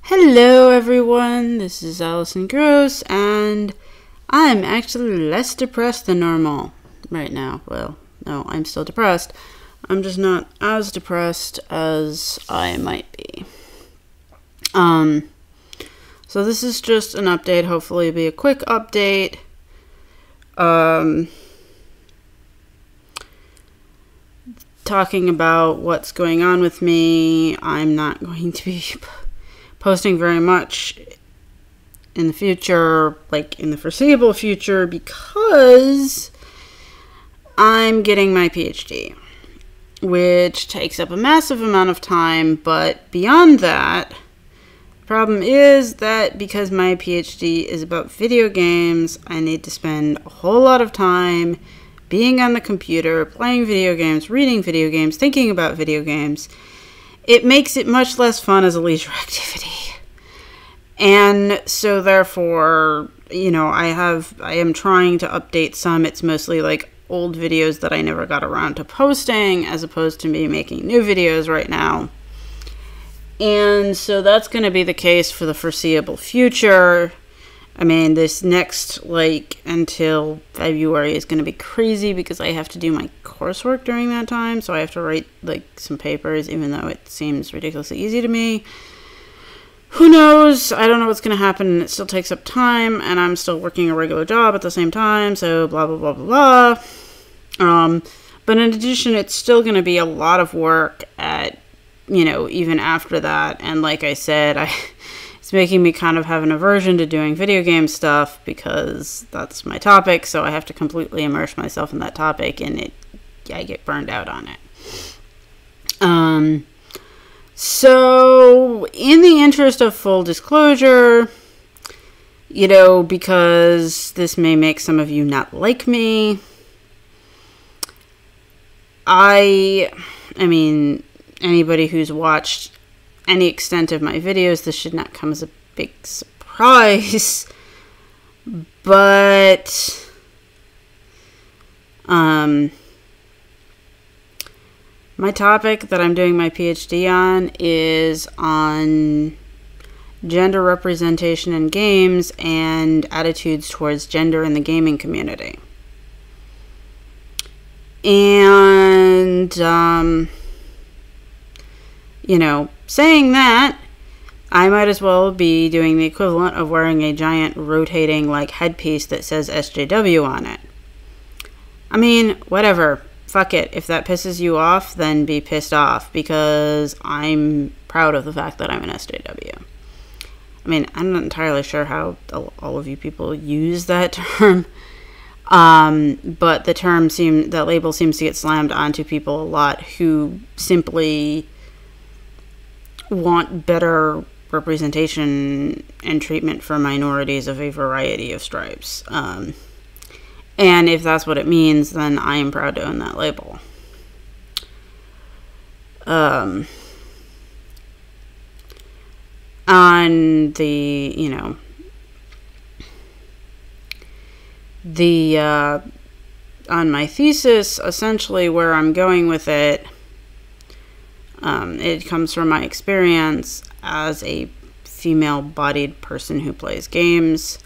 Hello everyone, this is Allison Gross, and I'm actually less depressed than normal right now. Well, no, I'm still depressed. I'm just not as depressed as I might be. So this is just an update, hopefully it'll be a quick update. Talking about what's going on with me. I'm not going to be posting very much in the future, like in the foreseeable future, because I'm getting my PhD, which takes up a massive amount of time. But beyond that, the problem is that because my PhD is about video games, I need to spend a whole lot of time being on the computer, playing video games, reading video games, thinking about video games. It makes it much less fun as a leisure activity. And so therefore, you know, I am trying to update some. It's mostly like old videos that I never got around to posting, as opposed to me making new videos right now. And so that's going to be the case for the foreseeable future. I mean, this next, like, until February is going to be crazy because I have to do my coursework during that time. So I have to write, like, some papers, even though it seems ridiculously easy to me. Who knows? I don't know what's going to happen. It still takes up time, and I'm still working a regular job at the same time. So blah, blah, blah, blah, blah. But in addition, it's still going to be a lot of work at, you know, even after that. And like I said, it's making me kind of have an aversion to doing video game stuff because that's my topic, so I have to completely immerse myself in that topic, and I get burned out on it. So in the interest of full disclosure, you know, because this may make some of you not like me, I mean, anybody who's watched any extent of my videos, this should not come as a big surprise, but my topic that I'm doing my PhD on is on gender representation in games and attitudes towards gender in the gaming community. And you know, saying that, I might as well be doing the equivalent of wearing a giant rotating like headpiece that says SJW on it. I mean, whatever. Fuck it. If that pisses you off, then be pissed off, because I'm proud of the fact that I'm an SJW. I mean, I'm not entirely sure how all of you people use that term. But that label seems to get slammed onto people a lot who simply want better representation and treatment for minorities of a variety of stripes. And if that's what it means, then I am proud to own that label. On the, you know, on my thesis, essentially where I'm going with it, it comes from my experience as a female-bodied person who plays games,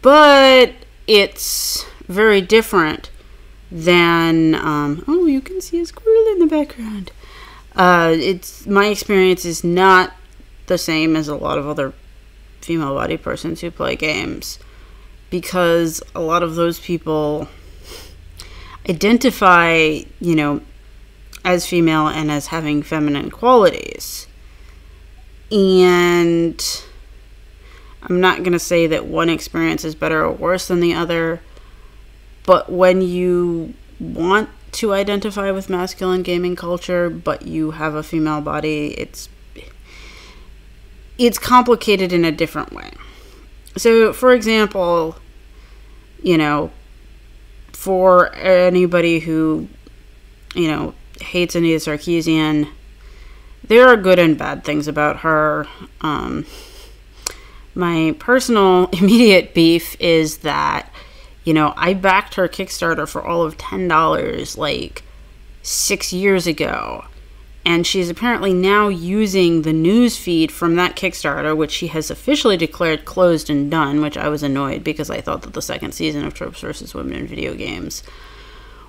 but it's very different than, oh, you can see a squirrel in the background. My experience is not the same as a lot of other female-bodied persons who play games, because a lot of those people identify, you know, as female and as having feminine qualities. And I'm not going to say that one experience is better or worse than the other, but when you want to identify with masculine gaming culture, but you have a female body, it's complicated in a different way. So, for example, you know, for anybody who, you know, hates Anita Sarkeesian, there are good and bad things about her. My personal immediate beef is that, you know, I backed her Kickstarter for all of $10 like 6 years ago, And she's apparently now using the news feed from that Kickstarter, which she has officially declared closed and done, which I was annoyed because I thought that the second season of Tropes vs. Women in Video Games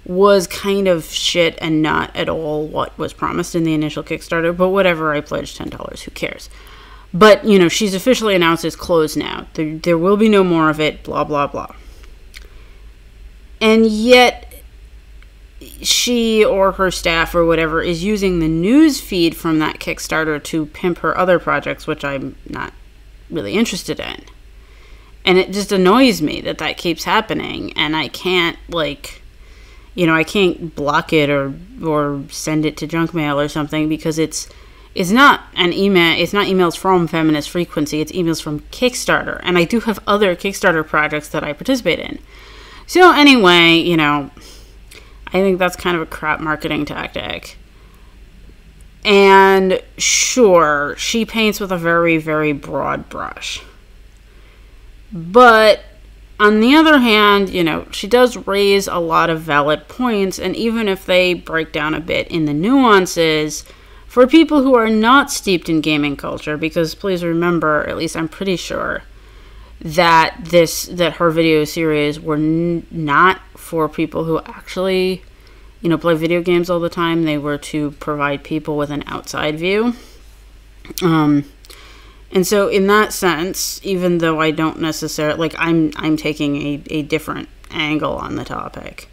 was kind of shit and not at all what was promised in the initial Kickstarter. But whatever, I pledged $10. Who cares? But, you know, she's officially announced it's closed now. There will be no more of it, blah, blah, blah. And yet she or her staff or whatever is using the news feed from that Kickstarter to pimp her other projects, which I'm not really interested in. And it just annoys me that that keeps happening, and I can't, like, you know, I can't block it or send it to junk mail or something, because it's not an email, it's not emails from Feminist Frequency, it's emails from Kickstarter, and I do have other Kickstarter projects that I participate in. So anyway, you know, I think that's kind of a crap marketing tactic. And sure, she paints with a very, very broad brush. But on the other hand, you know, she does raise a lot of valid points, and even if they break down a bit in the nuances, for people who are not steeped in gaming culture, because please remember, at least I'm pretty sure, that her video series were not for people who actually, you know, play video games all the time. They were to provide people with an outside view. And so in that sense, even though I don't necessarily, like, I'm taking a different angle on the topic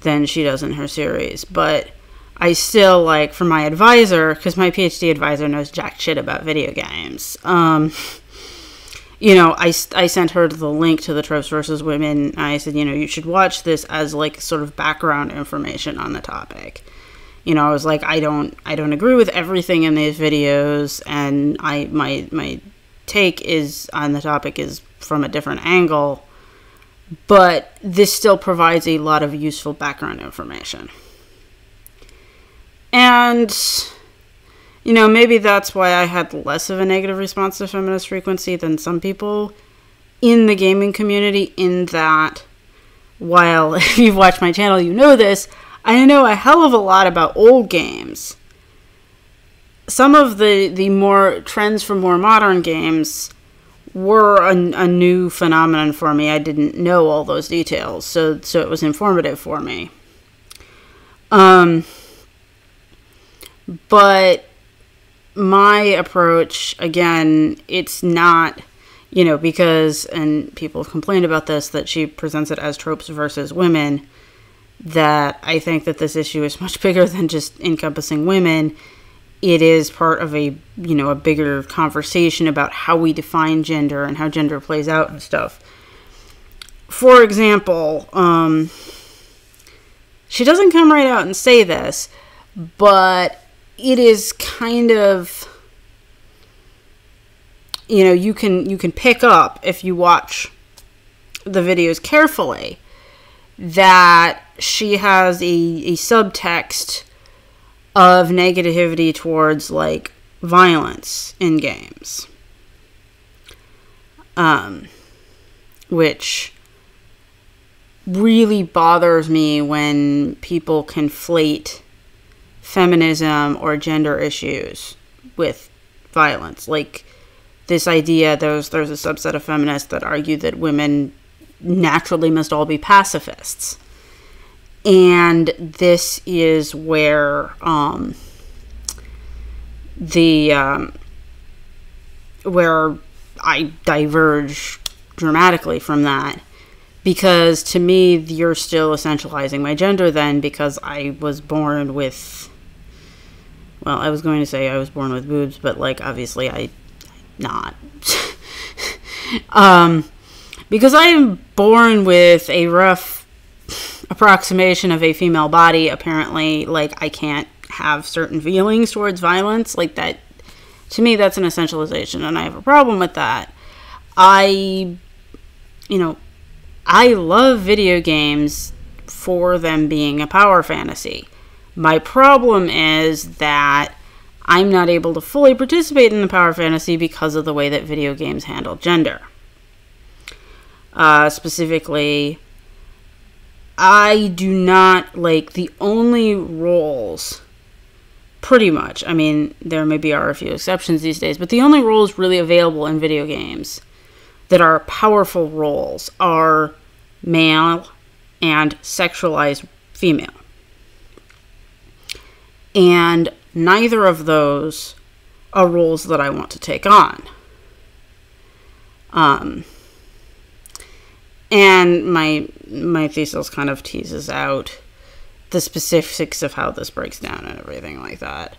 than she does in her series, but I still, like, for my advisor, because my PhD advisor knows jack shit about video games, you know, I sent her the link to the Tropes vs. Women. I said, you know, you should watch this as, like, sort of background information on the topic. You know, I was like, I don't agree with everything in these videos, and my take is on the topic is from a different angle, but this still provides a lot of useful background information. And, you know, maybe that's why I had less of a negative response to Feminist Frequency than some people in the gaming community, in that, while if you've watched my channel, you know this, I know a hell of a lot about old games. Some of the more trends from more modern games were a new phenomenon for me. I didn't know all those details, so it was informative for me. But my approach, again, it's not, you know, because, and people have complained about this, that she presents it as Tropes versus Women, that I think that this issue is much bigger than just encompassing women. It is part of a, you know, a bigger conversation about how we define gender and how gender plays out and stuff. For example, she doesn't come right out and say this, but it is kind of, you know, you can pick up, if you watch the videos carefully, that she has a subtext of negativity towards, like, violence in games, which really bothers me when people conflate feminism or gender issues with violence. Like, this idea, there's a subset of feminists that argue that women naturally must all be pacifists. And this is where where I diverge dramatically from that, because to me, you're still essentializing my gender then, because I was born with, well, I was going to say I was born with boobs, but, like, obviously I'm not. Because I am born with a rough approximation of a female body, apparently, like, I can't have certain feelings towards violence. Like, that, to me, that's an essentialization, and I have a problem with that. I love video games for them being a power fantasy. My problem is that I'm not able to fully participate in the power fantasy because of the way that video games handle gender. Specifically, I do not, like, the only roles Pretty much. I mean, there maybe are a few exceptions these days, but the only roles really available in video games that are powerful roles are male and sexualized female. And neither of those are roles that I want to take on. And my thesis kind of teases out the specifics of how this breaks down and everything like that.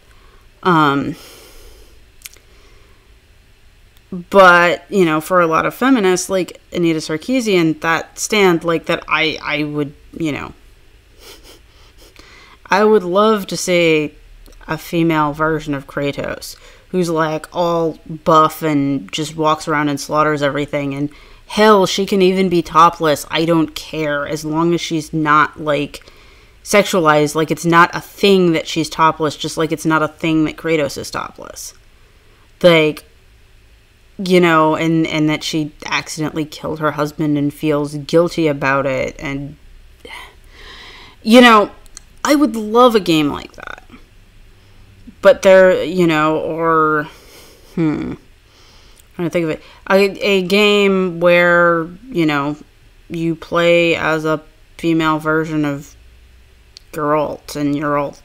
But, you know, for a lot of feminists, like Anita Sarkeesian, that stand, like, that I would, you know, I would love to see a female version of Kratos who's, like, all buff and just walks around and slaughters everything. And hell, she can even be topless. I don't care, as long as she's not, like, sexualized. Like, it's not a thing that she's topless, just like it's not a thing that Kratos is topless. Like, you know, and that she accidentally killed her husband and feels guilty about it. And, you know, I would love a game like that. But there, you know, or, I'm trying to think of it. A game where, you know, you play as a female version of Geralt, and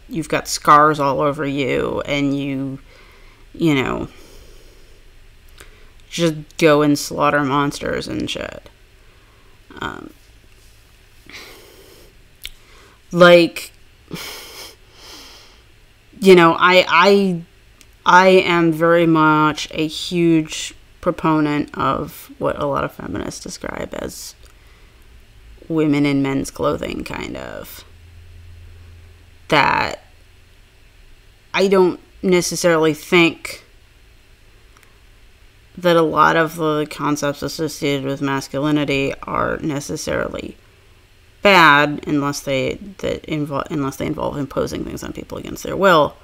you've got scars all over you, and you know, just go and slaughter monsters and shit. Like, you know, I am very much a huge proponent of what a lot of feminists describe as women in men's clothing, kind of. That I don't necessarily think that a lot of the concepts associated with masculinity are necessarily bad unless they involve imposing things on people against their will.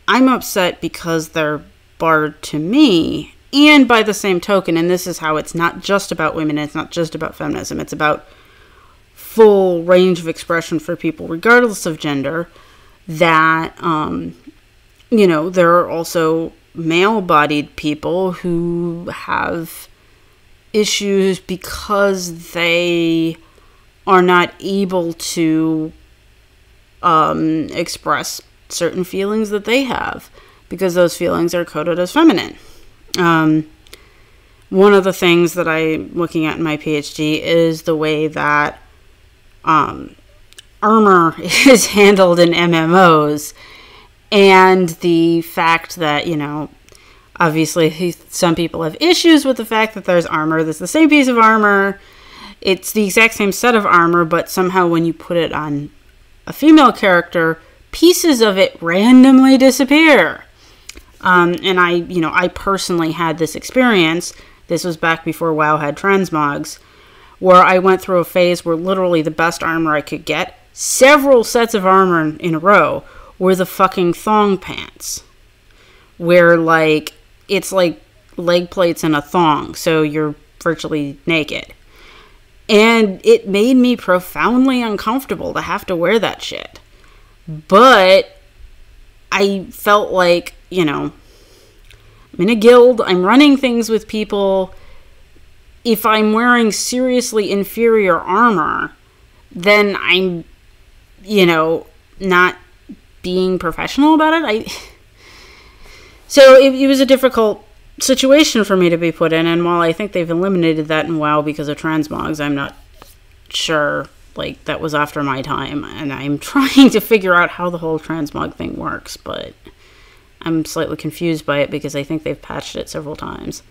I'm upset because they're barred to me, and by the same token, and this is how it's not just about women, it's not just about feminism, it's about full range of expression for people regardless of gender, that you know, there are also male-bodied people who have issues because they are not able to express certain feelings that they have, because those feelings are coded as feminine. One of the things that I'm looking at in my PhD is the way that armor is handled in MMOs, and the fact that, you know, obviously some people have issues with the fact that there's armor that's the same piece of armor, it's the exact same set of armor, but somehow when you put it on a female character, pieces of it randomly disappear. And I personally had this experience. This was back before WoW had transmogs, where I went through a phase where literally the best armor I could get, several sets of armor in a row, were the fucking thong pants. Where, like, it's like leg plates and a thong, so you're virtually naked. And it made me profoundly uncomfortable to have to wear that shit. But I felt like, you know, I'm in a guild, I'm running things with people. If I'm wearing seriously inferior armor, then I'm, you know, not being professional about it. So it was a difficult situation for me to be put in, and while I think they've eliminated that in WoW because of transmogs, I'm not sure, like, that was after my time, and I'm trying to figure out how the whole transmog thing works, but I'm slightly confused by it because I think they've patched it several times.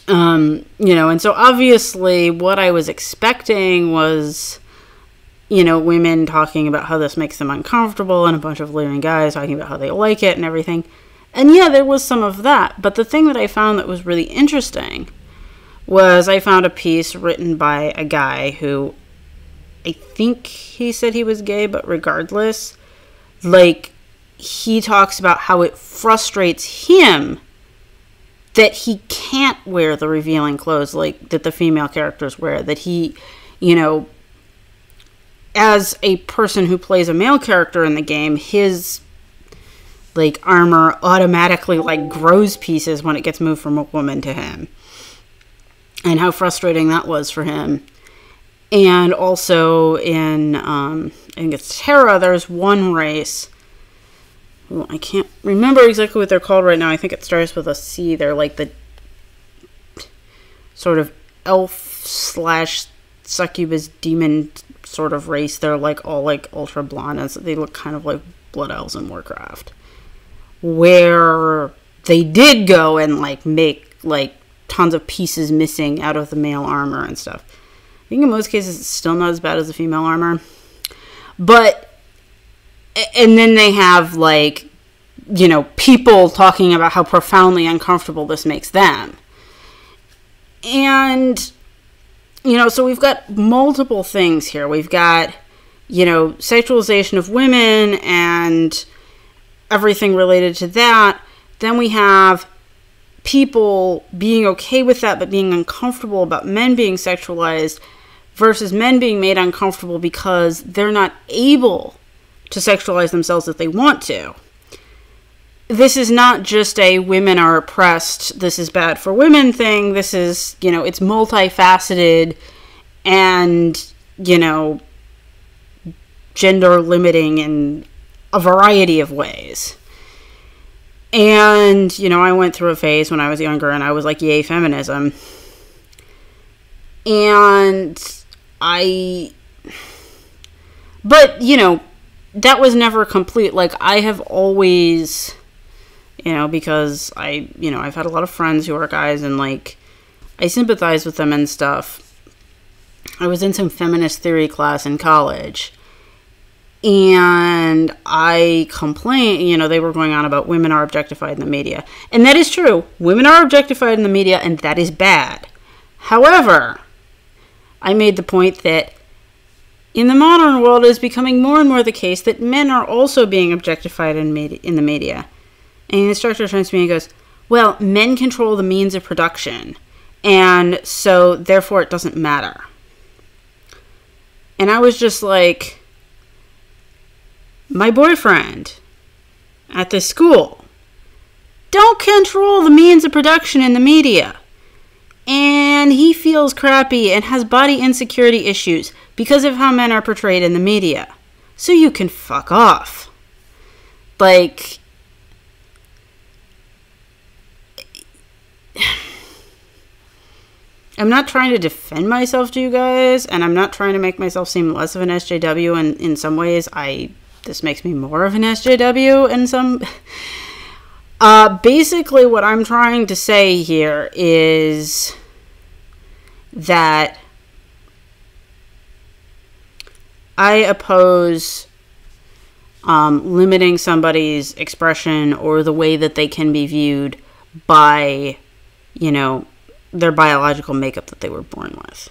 You know, and so obviously what I was expecting was, you know, women talking about how this makes them uncomfortable, and a bunch of leering guys talking about how they like it and everything. And yeah, there was some of that, but the thing that I found that was really interesting was I found a piece written by a guy who, I think he said he was gay, but regardless, like, he talks about how it frustrates him that he can't wear the revealing clothes like that the female characters wear, that he, you know, as a person who plays a male character in the game, his like armor automatically like grows pieces when it gets moved from a woman to him, and how frustrating that was for him. And also in I think it's Terra, there's one race, well, I can't remember exactly what they're called right now. I think it starts with a C. They're like the sort of elf slash succubus demon sort of race. They're like all like ultra blonde, and so they look kind of like Blood Elves in Warcraft, where they did go and like make like tons of pieces missing out of the male armor and stuff. I think in most cases it's still not as bad as the female armor, but and then they have like, you know, people talking about how profoundly uncomfortable this makes them. And, you know, so we've got multiple things here. We've got, you know, sexualization of women and everything related to that. Then we have people being okay with that but being uncomfortable about men being sexualized versus men being made uncomfortable because they're not able to sexualize themselves if they want to. This is not just a women are oppressed, this is bad for women thing. This is, you know, it's multifaceted and, you know, gender limiting in a variety of ways. And, you know, I went through a phase when I was younger and I was like, yay, feminism. But, you know, that was never complete. Like, I have always, you know, because I've had a lot of friends who are guys and, like, I sympathize with them and stuff. I was in some feminist theory class in college, and I complained, you know, they were going on about women are objectified in the media. And that is true. Women are objectified in the media, and that is bad. However, I made the point that in the modern world, it is becoming more and more the case that men are also being objectified in the media. And the instructor turns to me and goes, well, men control the means of production, and so therefore it doesn't matter. And I was just like, my boyfriend at this school don't control the means of production in the media. And he feels crappy and has body insecurity issues because of how men are portrayed in the media. So you can fuck off. Like, I'm not trying to defend myself to you guys, and I'm not trying to make myself seem less of an SJW, and in some ways, this makes me more of an SJW in some... basically what I'm trying to say here is that I oppose limiting somebody's expression or the way that they can be viewed by, you know, their biological makeup that they were born with,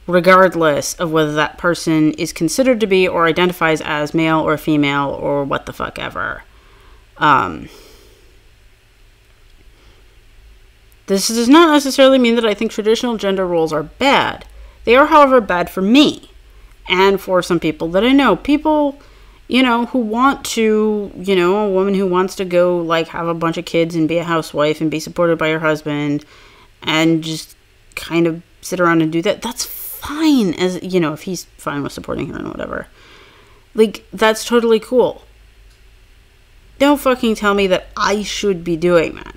regardless of whether that person is considered to be or identifies as male or female or what the fuck ever. This does not necessarily mean that I think traditional gender roles are bad. They are, however, bad for me and for some people that I know. People, you know, who want to, you know, a woman who wants to go, like, have a bunch of kids and be a housewife and be supported by her husband and just kind of sit around and do that. That's fine, as, you know, if he's fine with supporting her and whatever. Like, that's totally cool. Don't fucking tell me that I should be doing that.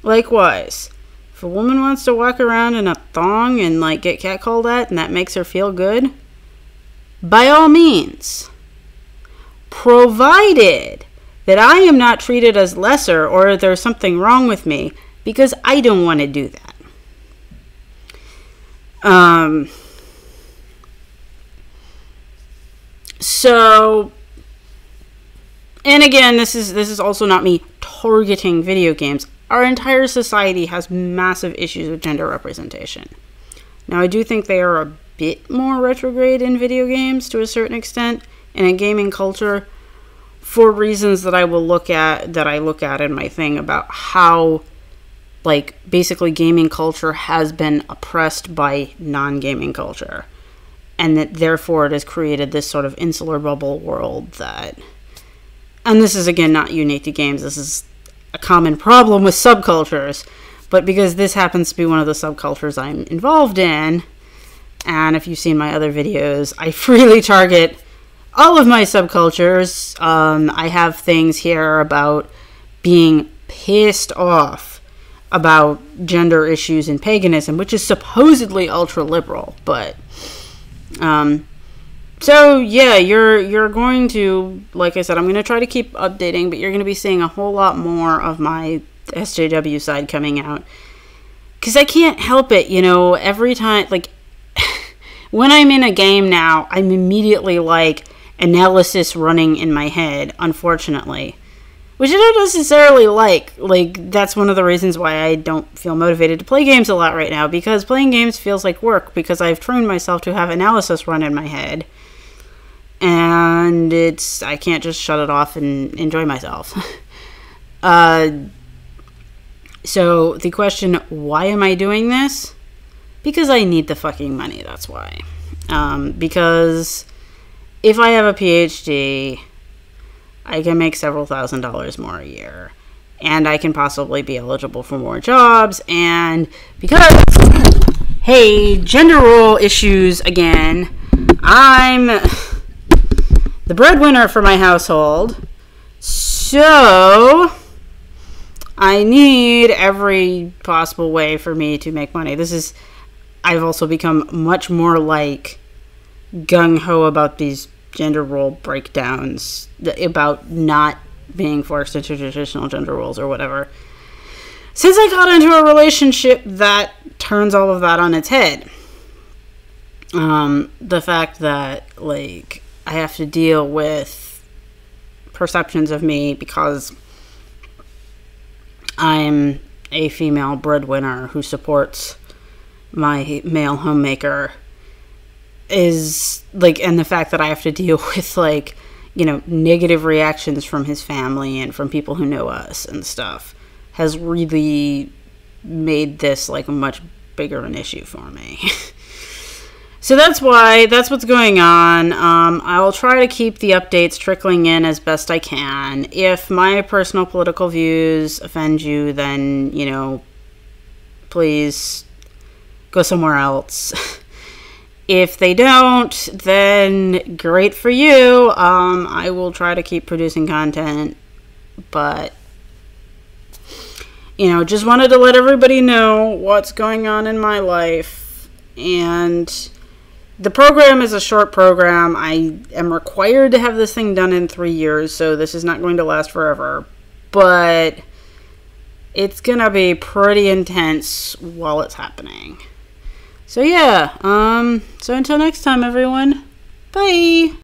Likewise, if a woman wants to walk around in a thong and, like, get catcalled at and that makes her feel good, by all means. Provided that I am not treated as lesser or there's something wrong with me, because I don't want to do that. So, and again, this is also not me targeting video games. Our entire society has massive issues with gender representation. Now, I do think they are a bit more retrograde in video games to a certain extent, and in gaming culture, for reasons that I look at in my thing about how, like, basically gaming culture has been oppressed by non-gaming culture, and that therefore it has created this sort of insular bubble world that, and this is again not unique to games, this is a common problem with subcultures, but because this happens to be one of the subcultures I'm involved in, and if you've seen my other videos, I freely target all of my subcultures. I have things here about being pissed off about gender issues in paganism, which is supposedly ultra-liberal, but so yeah, you're going to, like I said, I'm going to try to keep updating, but you're going to be seeing a whole lot more of my SJW side coming out, because I can't help it, you know, every time, like, when I'm in a game now, I'm immediately, like, analysis running in my head, unfortunately, which I don't necessarily like. Like, that's one of the reasons why I don't feel motivated to play games a lot right now, because playing games feels like work, because I've trained myself to have analysis run in my head, and I can't just shut it off and enjoy myself. So, the question, why am I doing this? Because I need the fucking money, that's why. Because if I have a PhD, I can make several $1,000s more a year. And I can possibly be eligible for more jobs. And because, hey, gender role issues again, I'm the breadwinner for my household. So I need every possible way for me to make money. I've also become much more, like, gung-ho about these gender role breakdowns, about not being forced into traditional gender roles or whatever, since I got into a relationship that turns all of that on its head. The fact that, like, I have to deal with perceptions of me because I'm a female breadwinner who supports my male homemaker is, like, and the fact that I have to deal with, like, you know, negative reactions from his family and from people who know us and stuff has really made this, like, much bigger an issue for me. So that's what's going on. I'll try to keep the updates trickling in as best I can. If my personal political views offend you, then, you know, please go somewhere else. If they don't, then great for you. I will try to keep producing content, but, you know, just wanted to let everybody know what's going on in my life. And the program is a short program. I am required to have this thing done in 3 years, so this is not going to last forever, but it's gonna be pretty intense while it's happening. So yeah, so until next time, everyone, bye!